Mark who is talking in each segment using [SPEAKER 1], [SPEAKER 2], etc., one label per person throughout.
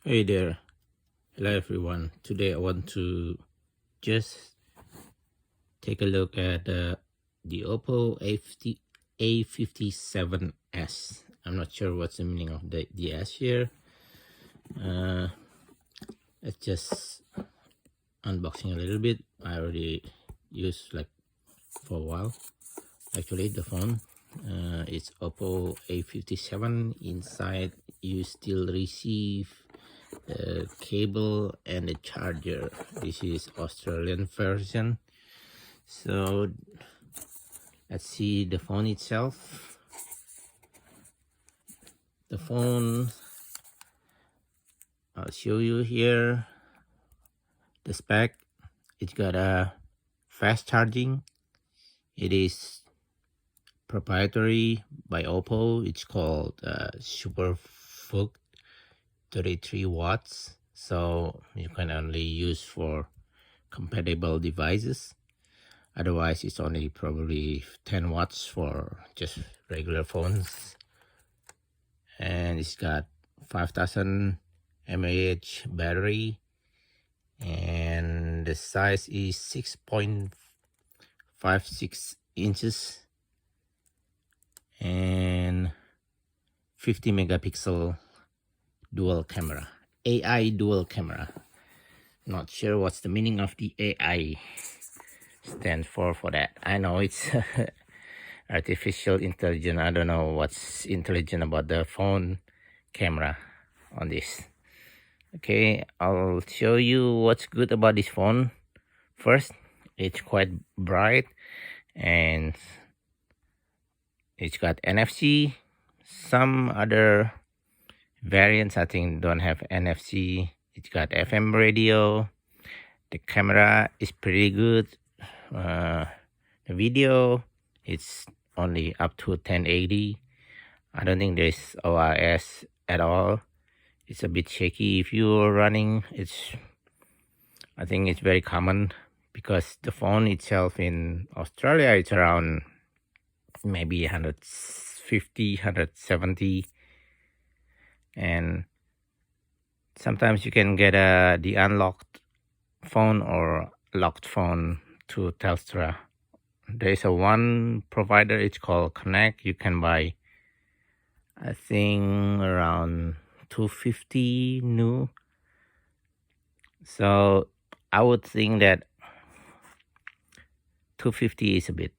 [SPEAKER 1] Hey there, hello everyone. Today I want to just take a look at the Oppo A57s. I'm not sure what's the meaning of the S here. Let's just unboxing a little bit. I already used like for a while. Actually, the phone it's Oppo A57. Inside you still receive the cable and the charger. This is Australian version. So let's see the phone itself. The phone, I'll show you here the spec. It's got a fast charging. It is proprietary by Oppo. It's called Super 33 watts, so you can only use for compatible devices. Otherwise it's only probably 10 watts for just regular phones. And it's got 5000 mAh battery, and the size is 6.56 inches and 50 megapixel dual camera, AI dual camera. Not sure what's the meaning of the AI stands for that. I know it's artificial intelligence. I don't know what's intelligent about the phone camera on this. Okay, I'll show you what's good about this phone. First, it's quite bright and it's got NFC. Some other variants I think don't have NFC. It's got FM radio. The camera is pretty good. The video, it's only up to 1080. I don't think there's OIS at all. It's a bit shaky if you're running. I think it's very common because the phone itself in Australia, it's around maybe 150, 170. And sometimes you can get the unlocked phone or locked phone to Telstra. There's a one provider, it's called Connect. You can buy, I think, around 250 new. So I would think that 250 is a bit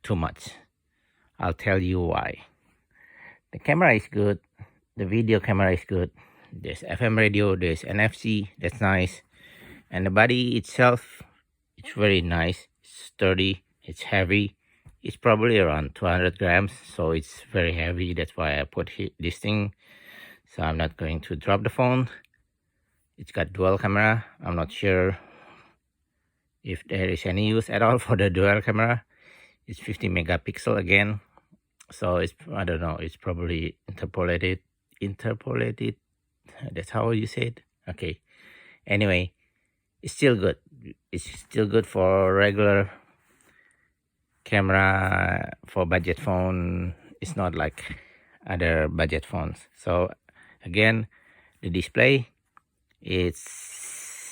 [SPEAKER 1] too much. I'll tell you why. The camera is good. The video camera is good. There's FM radio, there's NFC, that's nice. And the body itself, it's very nice. It's sturdy, it's heavy. It's probably around 200 grams, so it's very heavy. That's why I put this thing, so I'm not going to drop the phone. It's got dual camera. I'm not sure if there is any use at all for the dual camera. It's 50 megapixel again, so it's, I don't know, it's probably interpolated. That's how you say it. Okay, anyway, it's still good. It's still good for regular camera. For budget phone, it's not like other budget phones. So again, the display, it's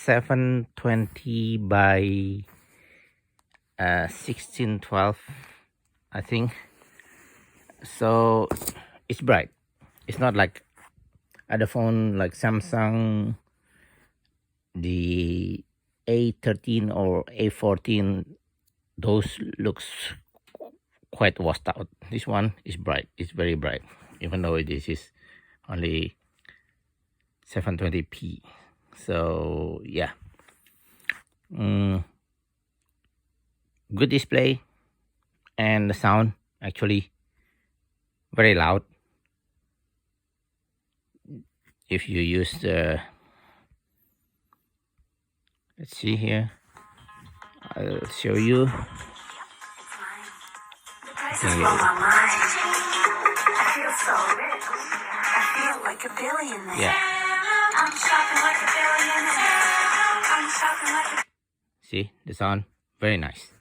[SPEAKER 1] 720 by 1612, I think. So it's bright. It's not like other phone like Samsung, the A13 or A14. Those looks quite washed out. This one is bright. It's very bright, even though this is only 720p. So yeah, good display, and the sound actually very loud. If you use the, let's see here, I'll show you. Yeah. See the sound, very nice.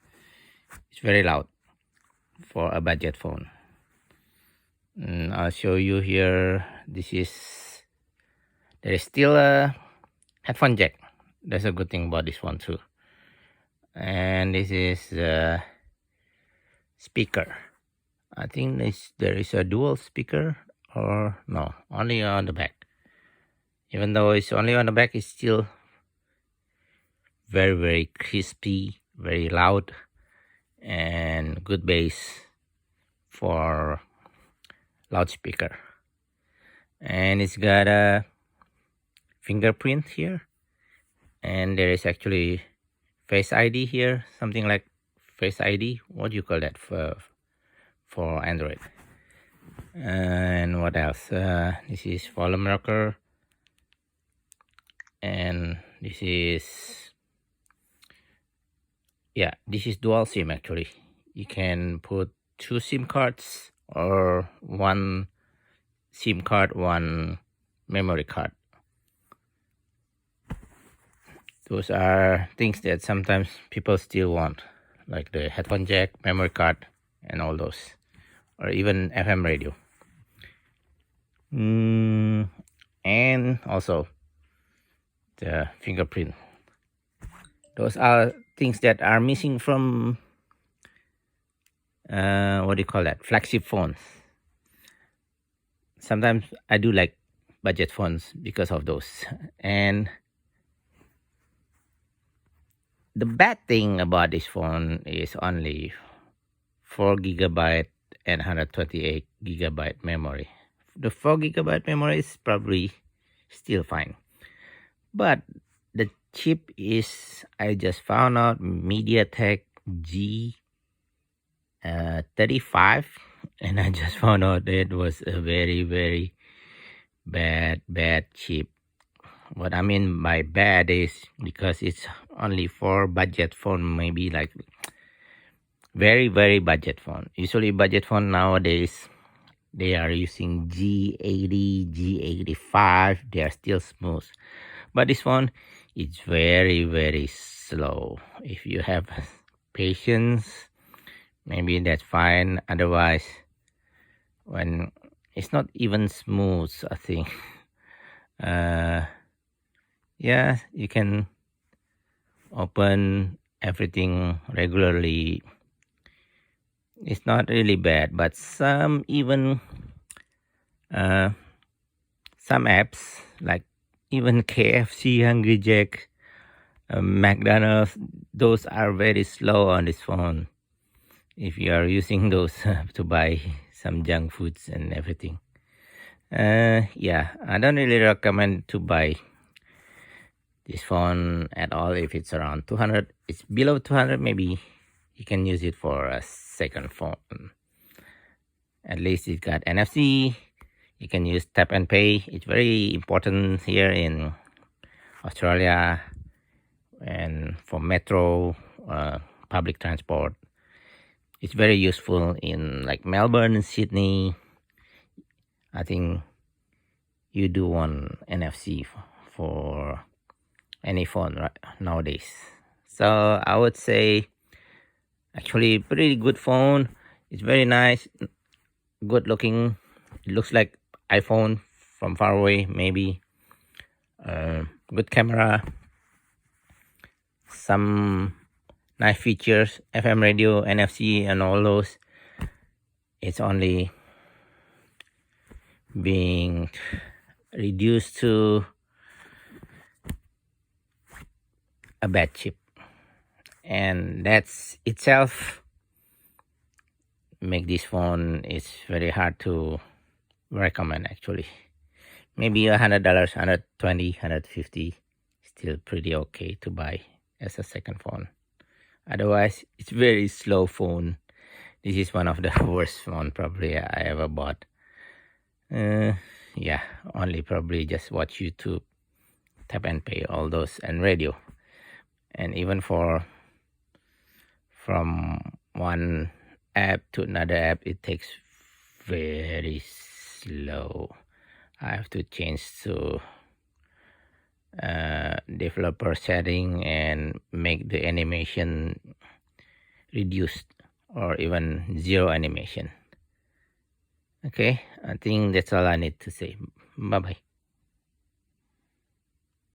[SPEAKER 1] It's very loud for a budget phone. I'll show you here. This is There is still a headphone jack. That's a good thing about this one too. And this is the speaker. I think there is a dual speaker, or no, only on the back. Even though it's only on the back, it's still very, very crispy, very loud, and good bass for loudspeaker. And it's got a fingerprint here, and there is actually Face ID here, something like Face ID. What do you call that for Android? And what else? This is volume rocker, and this is this is dual SIM actually. You can put 2 SIM cards or 1 SIM card, 1 memory card. Those are things that sometimes people still want, like the headphone jack, memory card, and all those, or even FM radio. And also the fingerprint. Those are things that are missing from what do you call that, flagship phones. Sometimes I do like budget phones because of those. And the bad thing about this phone is only 4GB and 128GB memory. The 4GB memory is probably still fine, but the chip is, I just found out, MediaTek G35, and I just found out that it was a very, very bad chip. What I mean by bad is because it's only for budget phone, maybe like very, very budget phone. Usually budget phone nowadays, they are using G80, G85. They are still smooth. But this one, it's very, very slow. If you have patience, maybe that's fine. Otherwise, when it's not even smooth, I think. Yeah, you can open everything regularly. It's not really bad, but some apps like even KFC, Hungry Jack, McDonald's, those are very slow on this phone if you are using those to buy some junk foods and everything. Yeah, I don't really recommend to buy this phone at all if it's around 200. It's below 200, maybe you can use it for a second phone. At least it got NFC. You can use tap and pay. It's very important here in Australia and for metro, public transport. It's very useful in like Melbourne and Sydney. I think you do want NFC for any phone right nowadays. So I would say actually pretty good phone. It's very nice, good looking. It looks like iPhone from far away, maybe. Good camera, some nice features, FM radio, NFC, and all those. It's only being reduced to a bad chip, and that's itself make this phone is very hard to recommend. Actually, maybe $100, 120, 150, still pretty okay to buy as a second phone. Otherwise, it's very slow phone. This is one of the worst phone probably I ever bought. Yeah, only probably just watch YouTube, tap and pay, all those, and radio. And even from one app to another app, it takes very slow. I have to change to developer setting and make the animation reduced or even zero animation. Okay, I think that's all I need to say. Bye bye.